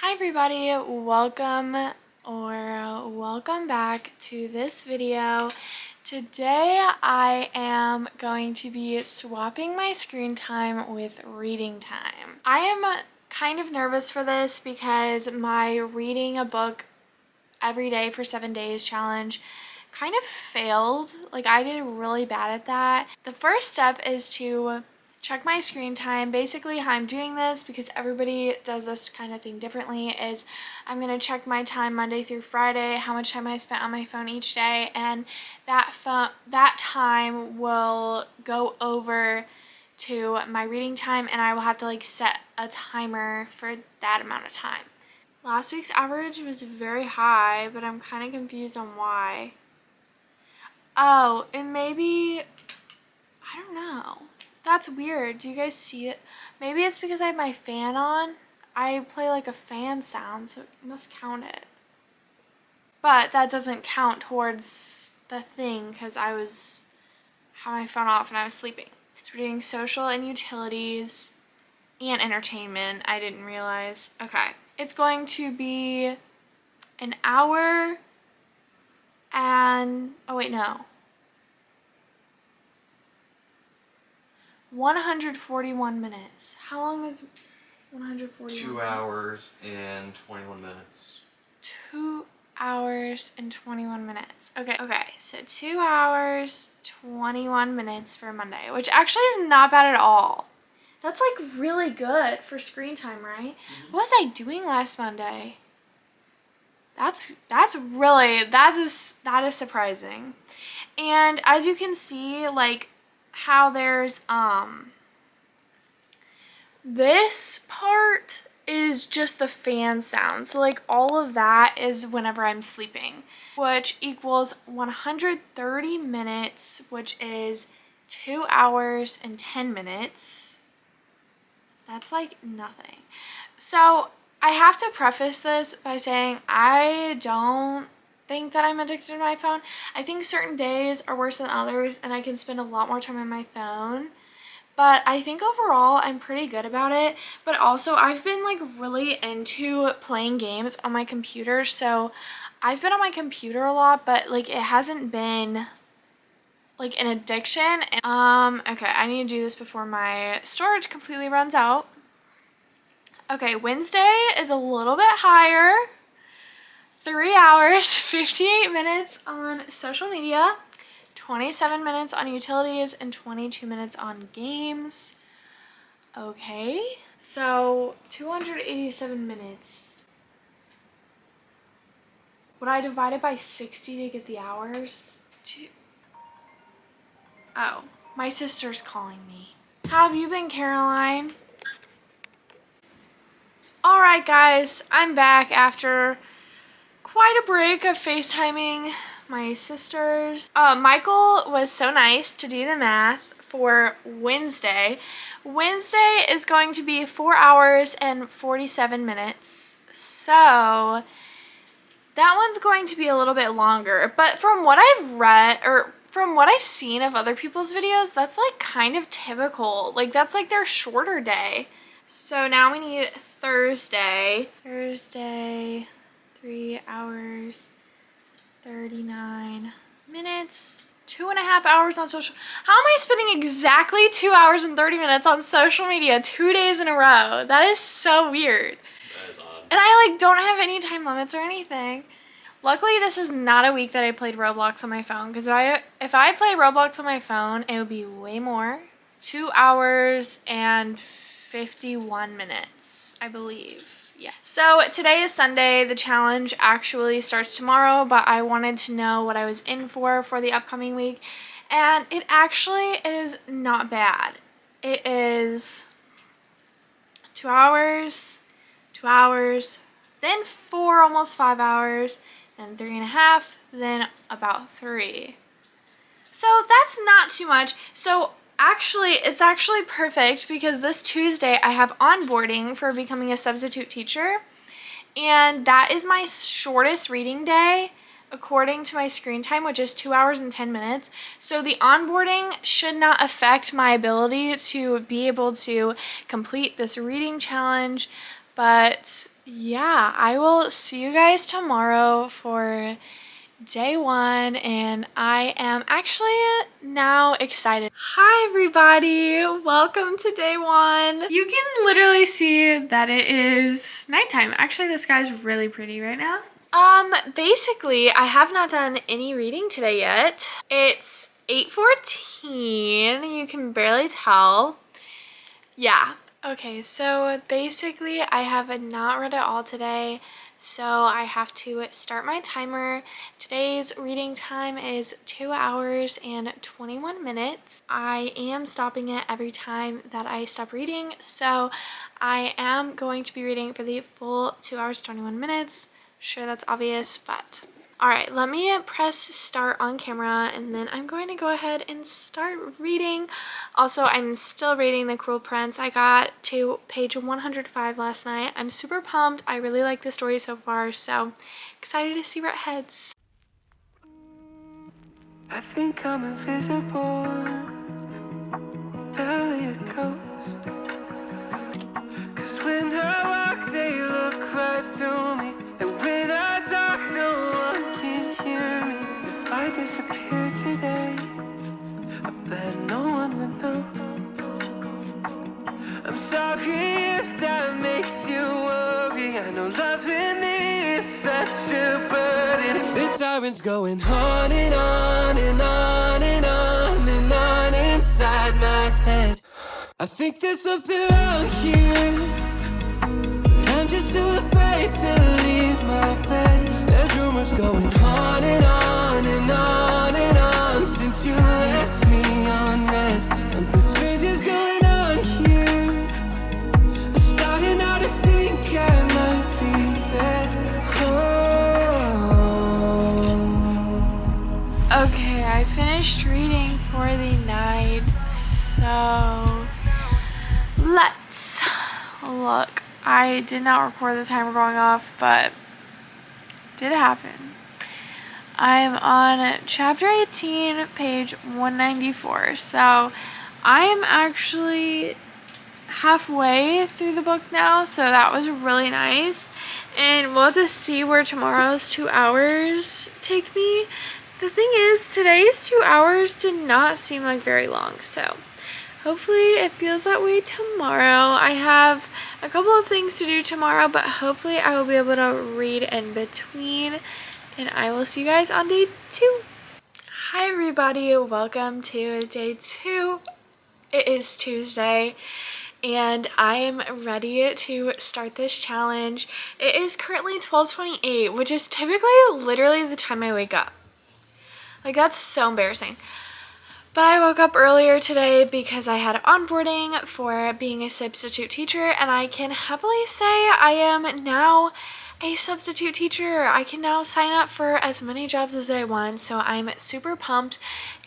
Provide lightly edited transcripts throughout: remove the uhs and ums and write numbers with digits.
Hi everybody, welcome back to this video. Today I am going to be swapping my screen time with reading time. I am kind of nervous for this because my reading a book every day for 7 days challenge kind of failed. Like, I did really bad at that. The first step is to check my screen time. Basically, how I'm doing this, because everybody does this kind of thing differently, is I'm going to check my time Monday through Friday, how much time I spent on my phone each day, and that time will go over to my reading time, and I will have to like set a timer for that amount of time. Last week's average was very high, but I'm kind of confused on why. Oh, and maybe, I don't know. That's weird. Do you guys see it? Maybe it's because I have my fan on. I play like a fan sound, so it must count it. But that doesn't count towards the thing because I had my phone off and I was sleeping. So we're doing social and utilities and entertainment. I didn't realize. Okay. It's going to be an hour and, oh wait, no. 141 minutes. How long is 141 2 minutes? hours and 21 minutes. 2 hours and 21 minutes. Okay, so 2 hours, 21 minutes for Monday, which actually is not bad at all. That's like really good for screen time, right? Mm-hmm. What was I doing last Monday? That is surprising. And as you can see, like how there's this part is just the fan sound. So like all of that is whenever I'm sleeping, which equals 130 minutes, which is 2 hours and 10 minutes. That's like nothing. So I have to preface this by saying I don't think that I'm addicted to my phone. I think certain days are worse than others and I can spend a lot more time on my phone. But I think overall I'm pretty good about it. But also I've been like really into playing games on my computer. So I've been on my computer a lot, but like it hasn't been like an addiction. Okay, I need to do this before my storage completely runs out. Okay, Wednesday is a little bit higher. 3 hours, 58 minutes on social media, 27 minutes on utilities, and 22 minutes on games. Okay, so 287 minutes. Would I divide it by 60 to get the hours? Oh, my sister's calling me. How have you been, Caroline? Alright guys, I'm back after quite a break of FaceTiming my sisters. Michael was so nice to do the math for Wednesday. Wednesday is going to be 4 hours and 47 minutes. So that one's going to be a little bit longer. But from what I've read, or from what I've seen of other people's videos, that's like kind of typical. Like that's like their shorter day. So now we need Thursday. 3 hours, 39 minutes, 2.5 hours on social. How am I spending exactly 2 hours and 30 minutes on social media 2 days in a row? That is so weird. That is odd. And I like don't have any time limits or anything. Luckily, this is not a week that I played Roblox on my phone, because if I play Roblox on my phone, it would be way more. 2 hours and 51 minutes, I believe. Yeah. So today is Sunday. The challenge actually starts tomorrow, but I wanted to know what I was in for the upcoming week. And it actually is not bad. It is 2 hours, then 4, almost 5 hours, then 3.5, then about 3. So that's not too much. So actually, it's actually perfect because this Tuesday I have onboarding for becoming a substitute teacher, and that is my shortest reading day according to my screen time, which is 2 hours and 10 minutes. So the onboarding should not affect my ability to be able to complete this reading challenge. But yeah, I will see you guys tomorrow for day one, and I am actually now excited. Hi everybody, welcome to day one. You can literally see that it is nighttime. Actually, the sky's really pretty right now. Basically, I have not done any reading today yet. It's 8:14, you can barely tell. Yeah. Okay, so basically I have not read it all today, so I have to start my timer. Today's reading time is 2 hours and 21 minutes. I am stopping it every time that I stop reading, so I am going to be reading for the full 2 hours 21 minutes. Sure, that's obvious, but all right, let me press start on camera and then I'm going to go ahead and start reading. Also, I'm still reading The Cruel Prince. I got to page 105 last night. I'm super pumped. I really like the story so far, so excited to see where it heads. I think I'm invisible, barely a ghost. 'Cause when I walk, they look right through me. And when I talk, no one can hear me. If I disappear today, I bet no one would know. I'm sorry if that makes you worry. I know loving me is such a burden. This siren's going on and on and on and on and on inside my head. I think there's something wrong here, but I'm just too afraid to leave my bed. There's rumors going on and on and on and on since you left me on red. Something strange is going on here. I'm starting now to think I might be dead. Oh. Okay, I finished reading for the night, so let's look. I did not record the timer going off, but it did happen. I'm on chapter 18, page 194. So I'm actually halfway through the book now, so that was really nice. And we'll have to see where tomorrow's 2 hours take me. The thing is, today's 2 hours did not seem like very long, so hopefully it feels that way tomorrow. I have a couple of things to do tomorrow, but hopefully I will be able to read in between, and I will see you guys on day 2. Hi everybody, welcome to day 2. It is Tuesday, and I am ready to start this challenge. It is currently 12:28, which is typically literally the time I wake up. Like, that's so embarrassing. But I woke up earlier today because I had onboarding for being a substitute teacher, and I can happily say I am now a substitute teacher. I can now sign up for as many jobs as I want, so I'm super pumped,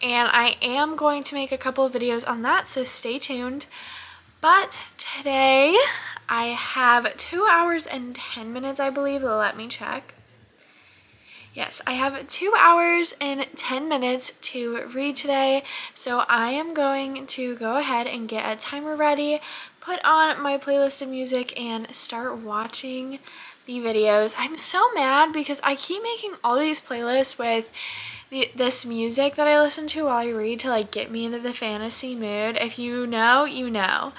and I am going to make a couple of videos on that, so stay tuned. But today I have 2 hours and 10 minutes, I believe. Let me check. Yes, I have 2 hours and 10 minutes to read today, so I am going to go ahead and get a timer ready, put on my playlist of music, and start watching the videos. I'm so mad because I keep making all these playlists with this music that I listen to while I read to like get me into the fantasy mood. If you know, you know.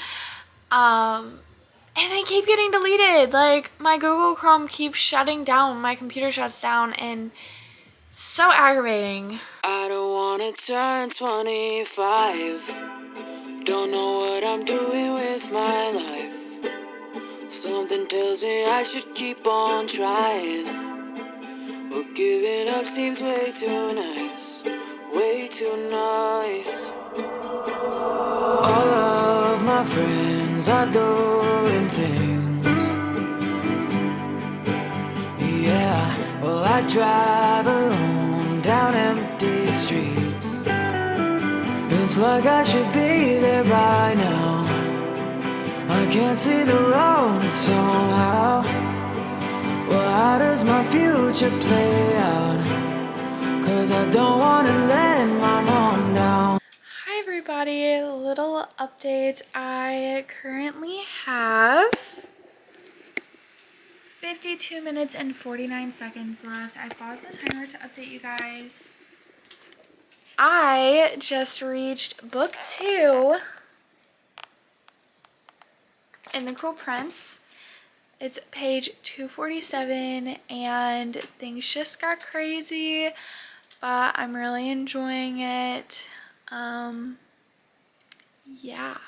And they keep getting deleted. Like, my Google Chrome keeps shutting down, my computer shuts down, and so aggravating. I don't wanna turn 25. Don't know what I'm doing with my life. Something tells me I should keep on trying, but giving up seems way too nice. Way too nice. All of my friends are doing things. Yeah, well, I drive alone down empty streets. It's like I should be there by now. I can't see the road somehow. Well, how does my future play out? 'Cause I don't wanna let my mom down. Hi everybody, little update. I currently have 52 minutes and 49 seconds left. I paused the timer to update you guys. I just reached book 2 in The Cruel Prince. It's page 247 and things just got crazy, but I'm really enjoying it. Yeah.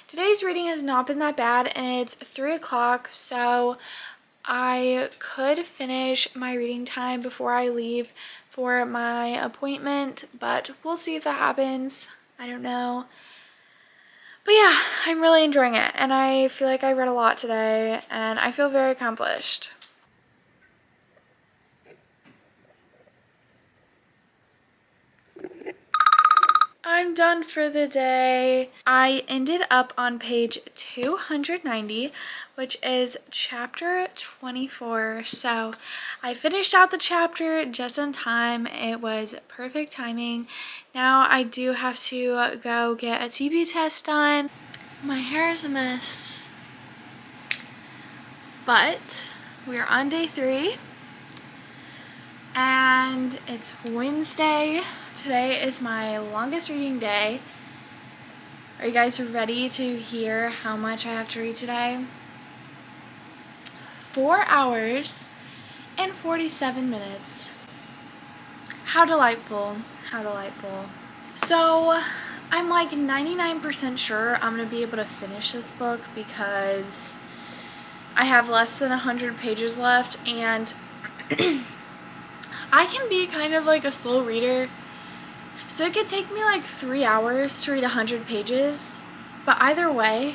Today's reading has not been that bad and it's 3 o'clock, so I could finish my reading time before I leave for my appointment, but we'll see if that happens. I don't know. But yeah, I'm really enjoying it and I feel like I read a lot today and I feel very accomplished. I'm done for the day. I ended up on page 290, which is chapter 24. So I finished out the chapter just in time. It was perfect timing. Now I do have to go get a TB test done. My hair is a mess, but we're on day 3 and it's Wednesday. Today is my longest reading day. Are you guys ready to hear how much I have to read today? 4 hours and 47 minutes. How delightful, how delightful. So I'm like 99% sure I'm gonna be able to finish this book because I have less than 100 pages left and I can be kind of like a slow reader. So it could take me like 3 hours to read 100 pages, but either way,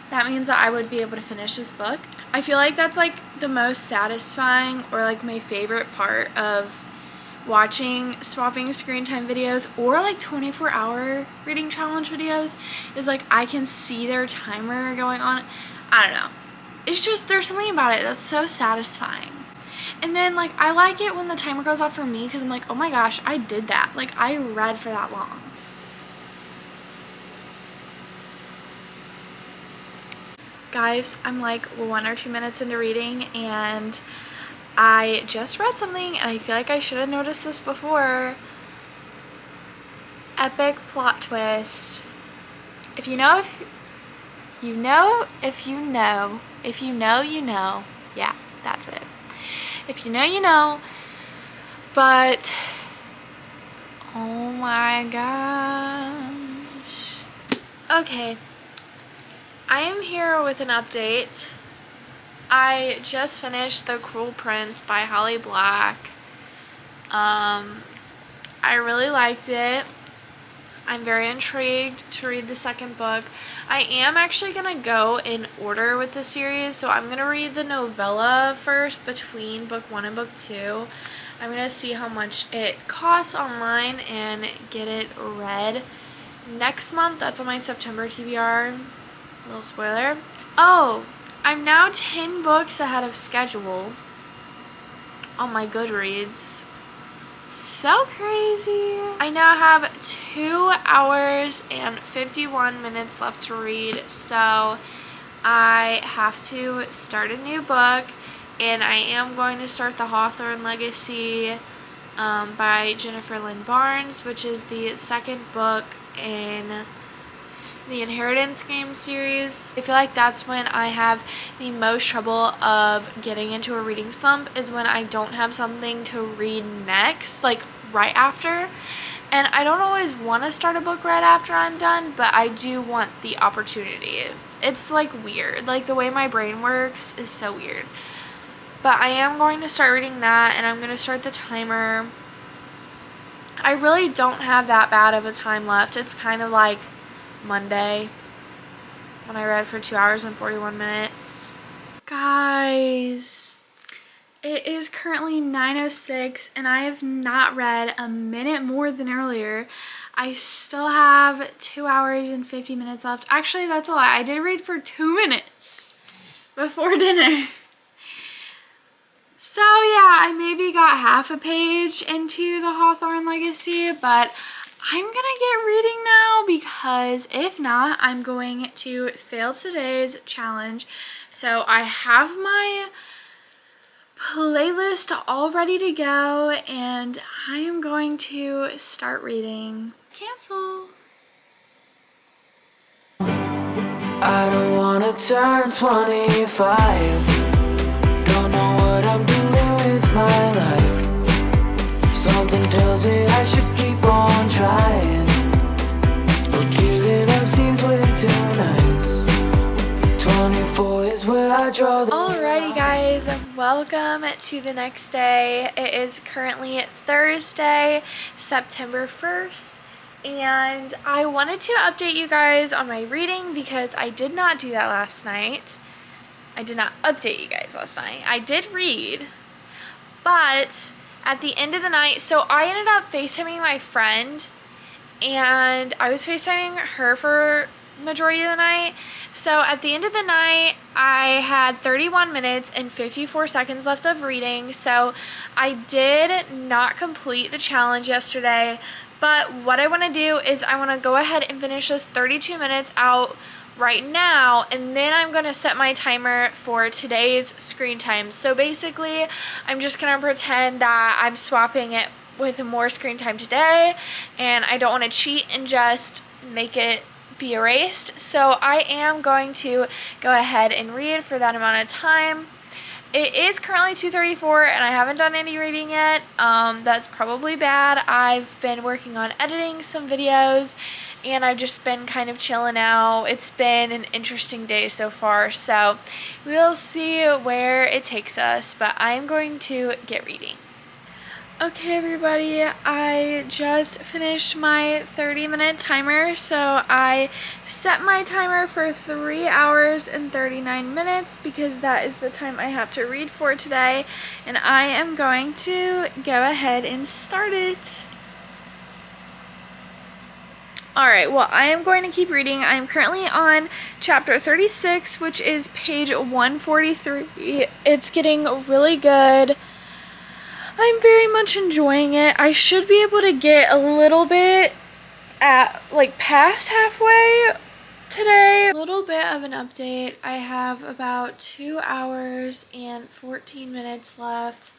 that means that I would be able to finish this book. I feel like that's like the most satisfying or like my favorite part of watching swapping screen time videos or like 24-hour reading challenge videos is like I can see their timer going on. I don't know. It's just, there's something about it that's so satisfying. And then like I like it when the timer goes off for me because I'm like, oh my gosh, I did that. Like I read for that long. Guys, I'm like 1 or 2 minutes into reading and I just read something and I feel like I should have noticed this before. Epic plot twist. If you know, you know. Yeah, that's it. If you know, you know. But oh my gosh. Okay. I am here with an update. I just finished The Cruel Prince by Holly Black. I really liked it. I'm very intrigued to read the second book. I am actually going to go in order with the series, so I'm going to read the novella first between book 1 and book 2. I'm going to see how much it costs online and get it read next month. That's on my September TBR. Little spoiler. Oh, I'm now 10 books ahead of schedule on my Goodreads. So crazy. I now have 2 hours and 51 minutes left to read, so I have to start a new book, and I am going to start The Hawthorne Legacy by Jennifer Lynn Barnes, which is the second book in the Inheritance Game series. I feel like that's when I have the most trouble of getting into a reading slump, is when I don't have something to read next, like right after. And I don't always want to start a book right after I'm done, but I do want the opportunity. It's like weird, like the way my brain works is so weird. But I am going to start reading that, and I'm going to start the timer. I really don't have that bad of a time left. It's kind of like Monday when I read for 2 hours and 41 minutes. Guys, it is currently 9:06 and I have not read a minute more than earlier. I still have 2 hours and 50 minutes left. Actually, that's a lie. I did read for 2 minutes before dinner. So yeah, I maybe got half a page into the Hawthorne Legacy, but I'm gonna get reading now because if not, I'm going to fail today's challenge. So I have my playlist all ready to go, and I am going to start reading. Cancel. I don't wanna turn 25. Don't know what I'm doing with my life. Something tells me I should keep on trying, but giving up seems way too nice. 24 is where I draw the Alrighty guys, welcome to the next day. It is currently Thursday, September 1st. And I wanted to update you guys on my reading because I did not do that last night. I did not update you guys last night. I did read, but at the end of the night, so I ended up FaceTiming my friend, and I was FaceTiming her for majority of the night. So at the end of the night, I had 31 minutes and 54 seconds left of reading. So I did not complete the challenge yesterday. But what I want to do is I want to go ahead and finish this 32 minutes out right now, and then I'm going to set my timer for today's screen time. So basically, I'm just going to pretend that I'm swapping it with more screen time today, and I don't want to cheat and just make it be erased. So I am going to go ahead and read for that amount of time. It is currently 2:34 and I haven't done any reading yet. That's probably bad. I've been working on editing some videos and I've just been kind of chilling out. It's been an interesting day so far, so we'll see where it takes us, but I'm going to get reading. Okay everybody, I just finished my 30-minute timer, so I set my timer for 3 hours and 39 minutes because that is the time I have to read for today, and I am going to go ahead and start it. Alright, well, I am going to keep reading. I am currently on chapter 36, which is page 143. It's getting really good. I'm very much enjoying it. I should be able to get a little bit at, like, past halfway today. A little bit of an update. I have about 2 hours and 14 minutes left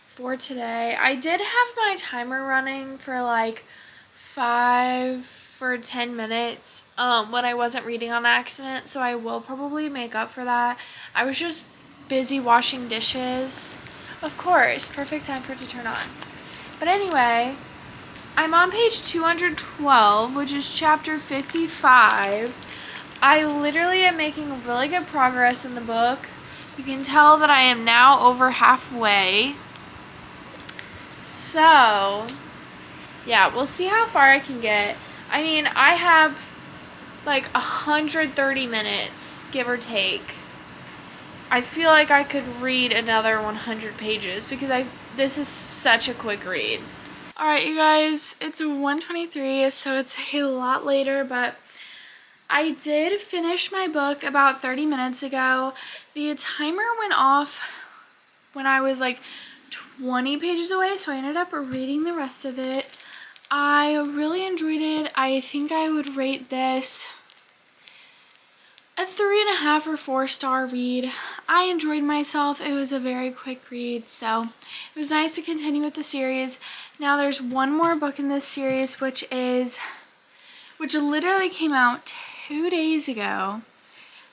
for today. I did have my timer running for like 5 or 10 minutes when I wasn't reading on accident, so I will probably make up for that. I was just busy washing dishes. Of course, perfect time for it to turn on. But anyway, I'm on page 212, which is chapter 55. I literally am making really good progress in the book. You can tell that I am now over halfway. So, yeah, we'll see how far I can get. I mean, I have like 130 minutes, give or take. I feel like I could read another 100 pages because this is such a quick read. Alright you guys, it's 1:23, so it's a lot later, but I did finish my book about 30 minutes ago. The timer went off when I was like 20 pages away, so I ended up reading the rest of it. I really enjoyed it. I think I would rate this a 3.5 or 4-star read. I enjoyed myself. It was a very quick read, so it was nice to continue with the series. Now there's one more book in this series, which literally came out 2 days ago.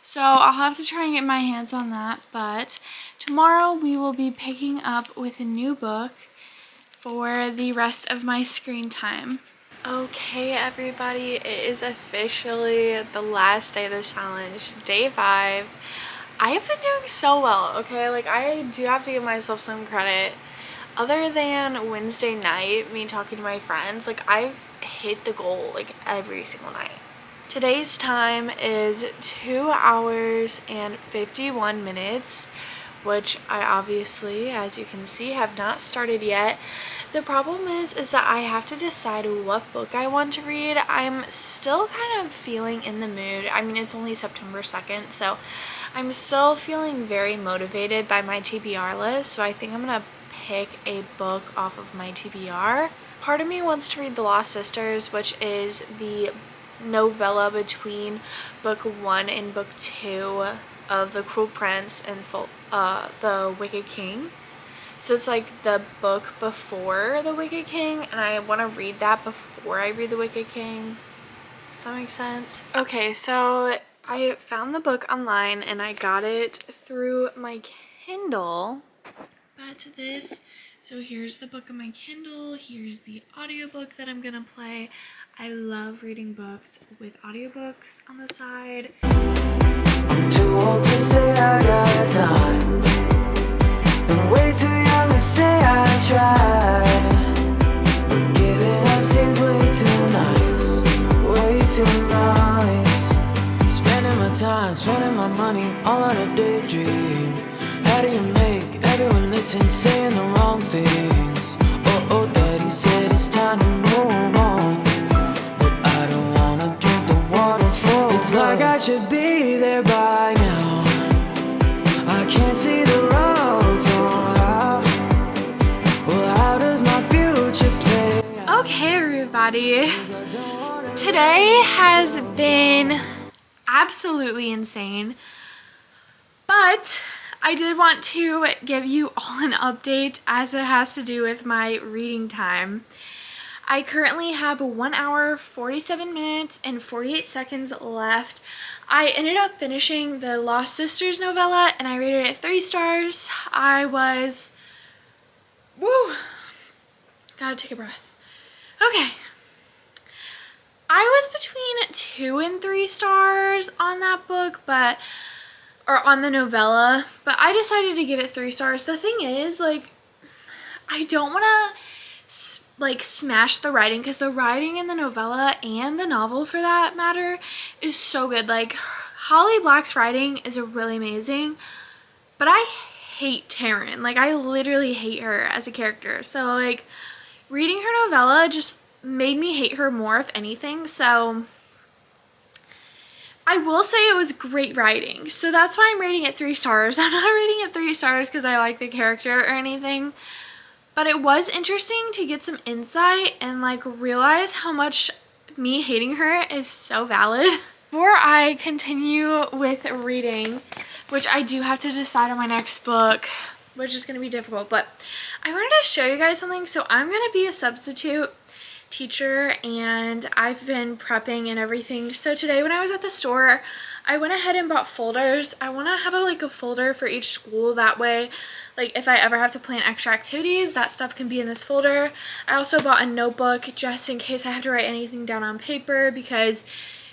So I'll have to try and get my hands on that, but tomorrow we will be picking up with a new book for the rest of my screen time. Okay everybody, it is officially the last day of the challenge, day 5. I have been doing so well, okay? Like, I do have to give myself some credit. Other than Wednesday night, me talking to my friends, like, I've hit the goal like every single night. Today's time is 2 hours and 51 minutes, which I obviously, as you can see, have not started yet. The problem is that I have to decide what book I want to read. I'm still kind of feeling in the mood. I mean, it's only September 2nd, so I'm still feeling very motivated by my TBR list, so I think I'm going to pick a book off of my TBR. Part of me wants to read The Lost Sisters, which is the novella between book 1 and book 2 of The Cruel Prince and The Wicked King. So it's like the book before The Wicked King, and I want to read that before I read The Wicked King. Does that make sense? Okay, so I found the book online and I got it through my Kindle. So here's the book on my Kindle, here's the audiobook that I'm gonna play. I love reading books with audiobooks on the side. I'm too old to say I got time, and way too young to say I tried. But giving up seems way too nice, way too nice. Spending my time, spending my money all on a daydream. How do you make everyone listen saying the wrong things? Oh, daddy said it's time to move on, but I don't wanna drink the waterfall. It's like I should be there by now. I can't see the road, so how does my future play out? Okay, everybody. Today has been absolutely insane, but I did want to give you all an update as it has to do with my reading time. I currently have 1 hour, 47 minutes, and 48 seconds left. I ended up finishing the Lost Sisters novella, and I rated it 3 stars. Gotta take a breath. Okay. I was between 2 and 3 stars on that book, or on the novella, but I decided to give it 3 stars. The thing is, like, I don't want to smash the writing, because the writing in the novella and the novel for that matter is so good. Like, Holly Black's writing is really amazing, but I hate Taryn. Like, I literally hate her as a character. So, like, reading her novella just made me hate her more, if anything. So I will say it was great writing, so that's why I'm rating it 3 stars. I'm not rating it 3 stars because I like the character or anything, but it was interesting to get some insight and like realize how much me hating her is so valid. Before I continue with reading, which I do have to decide on my next book, which is going to be difficult, but I wanted to show you guys something. So I'm going to be a substitute teacher and I've been prepping and everything. So today when I was at the store, I went ahead and bought folders. I want to have a folder for each school, that way like if I ever have to plan extra activities, that stuff can be in this folder. I also bought a notebook just in case I have to write anything down on paper, because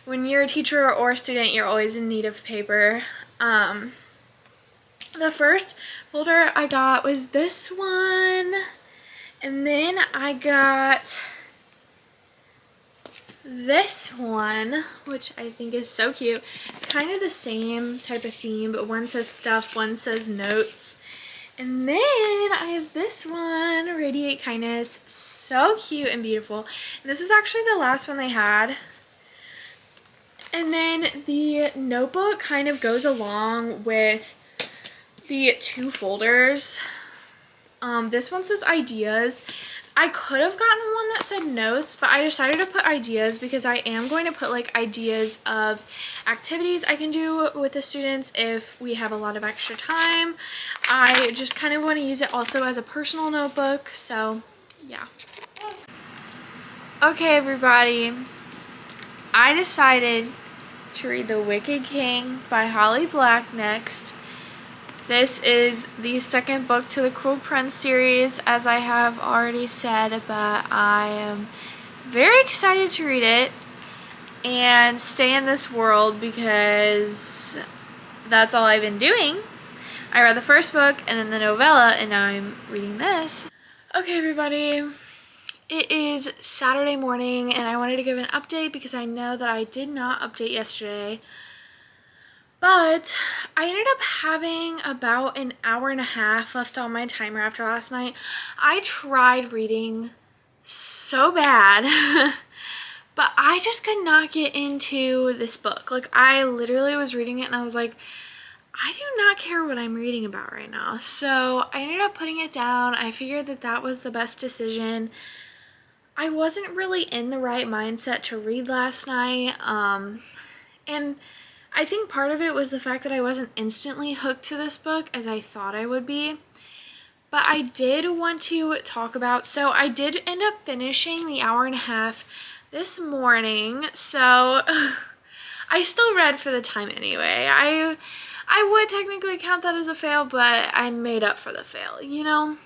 when you're a teacher or a student, you're always in need of paper. The first folder I got was this one, and then I got this one, which I think is so cute. It's kind of the same type of theme, but one says stuff, one says notes. And then I have this one, Radiate Kindness. So cute and beautiful. And this is actually the last one they had. And then the notebook kind of goes along with the 2 folders. This one says ideas. I could have gotten one that said notes, but I decided to put ideas because I am going to put like ideas of activities I can do with the students if we have a lot of extra time. I just kind of want to use it also as a personal notebook, so yeah. Okay, everybody, I decided to read The Wicked King by Holly Black next. This is the second book to the Cruel Prince series, as I have already said, but I am very excited to read it and stay in this world because that's all I've been doing. I read the first book and then the novella, and now I'm reading this. Okay, everybody, it is Saturday morning and I wanted to give an update because I know that I did not update yesterday. But I ended up having about an hour and a half left on my timer after last night. I tried reading so bad, but I just could not get into this book. Like, I literally was reading it and I was like, I do not care what I'm reading about right now. So I ended up putting it down. I figured that that was the best decision. I wasn't really in the right mindset to read last night. And I think part of it was the fact that I wasn't instantly hooked to this book as I thought I would be. But I did want to talk about, so I did end up finishing the hour and a half this morning, so I still read for the time anyway. I would technically count that as a fail, but I made up for the fail, you know?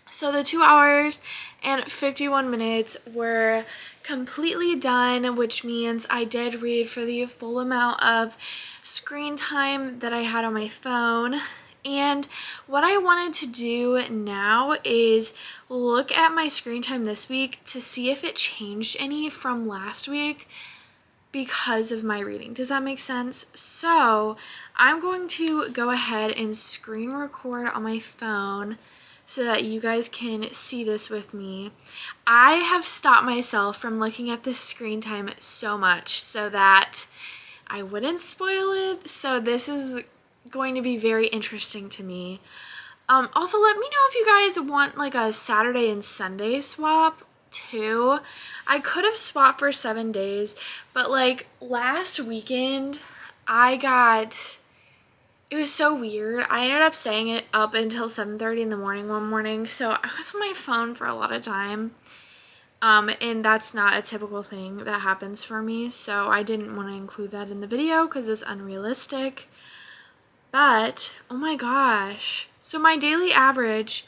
So the 2 hours and 51 minutes were completely done, which means I did read for the full amount of screen time that I had on my phone. And what I wanted to do now is look at my screen time this week to see if it changed any from last week because of my reading. Does that make sense? So I'm going to go ahead and screen record on my phone so that you guys can see this with me. I have stopped myself from looking at this screen time so much so that I wouldn't spoil it. So this is going to be very interesting to me. Also, let me know if you guys want like a Saturday and Sunday swap too. I could have swapped for 7 days, but like last weekend it was so weird. I ended up staying up until 7:30 in the morning one morning, so I was on my phone for a lot of time. And that's not a typical thing that happens for me, so I didn't want to include that in the video because it's unrealistic. But, oh my gosh. So my daily average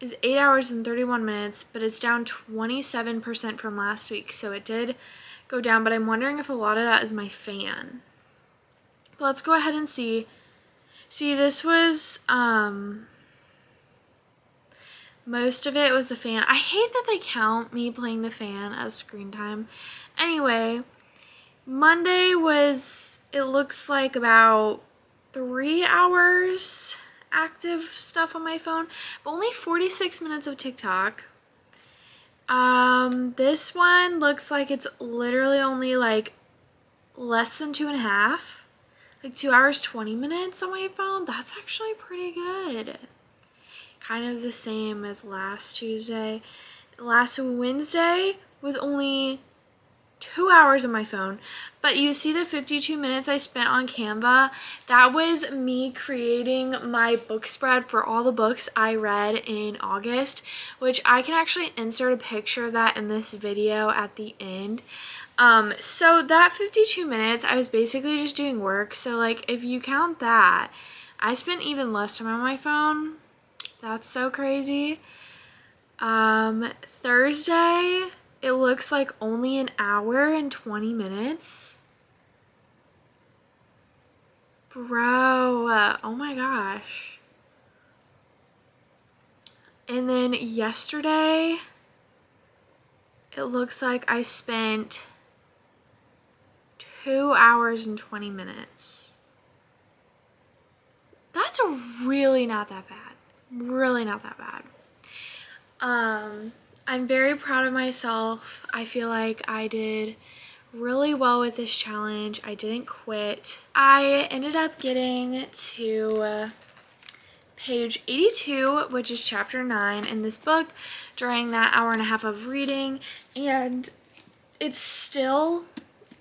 is 8 hours and 31 minutes, but it's down 27% from last week. So it did go down, but I'm wondering if a lot of that is my fan. But let's go ahead and see. See, this was, most of it was the fan. I hate that they count me playing the fan as screen time. Anyway, Monday was, it looks like about 3 hours active stuff on my phone, but only 46 minutes of TikTok. This one looks like it's literally only like less than 2.5, like 2 hours 20 minutes on my phone. That's actually pretty good. Kind of the same as last Tuesday. Last Wednesday was only 2 hours on my phone, but you see the 52 minutes I spent on Canva? That was me creating my book spread for all the books I read in August, which I can actually insert a picture of that in this video at the end. So that 52 minutes, I was basically just doing work. So like if you count that, I spent even less time on my phone. That's so crazy. Thursday, it looks like only an hour and 20 minutes. Bro, oh my gosh. And then yesterday, it looks like I spent 2 hours and 20 minutes. That's really not that bad. Really not that bad. I'm very proud of myself. I feel like I did really well with this challenge. I didn't quit. I ended up getting to page 82, which is chapter 9 in this book during that hour and a half of reading, and it still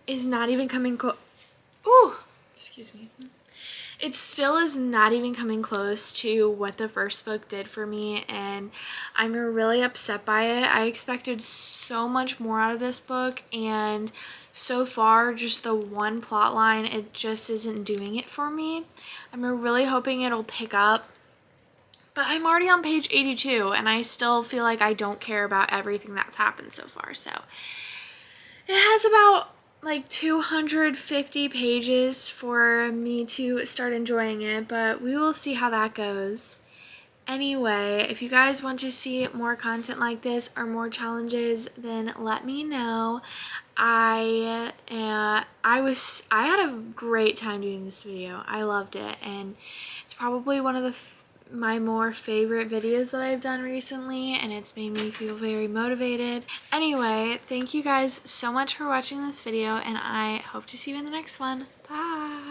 is not even coming close. Ooh, excuse me. It still is not even coming close to what the first book did for me, and I'm really upset by it. I expected so much more out of this book, and so far, just the one plot line, it just isn't doing it for me. I'm really hoping it'll pick up, but I'm already on page 82, and I still feel like I don't care about everything that's happened so far. So it has about like 250 pages for me to start enjoying it, but we will see how that goes. Anyway, if you guys want to see more content like this or more challenges, then let me know. I had a great time doing this video. I loved it, and it's probably one of my more favorite videos that I've done recently, and it's made me feel very motivated. Anyway, thank you guys so much for watching this video, and I hope to see you in the next one. Bye!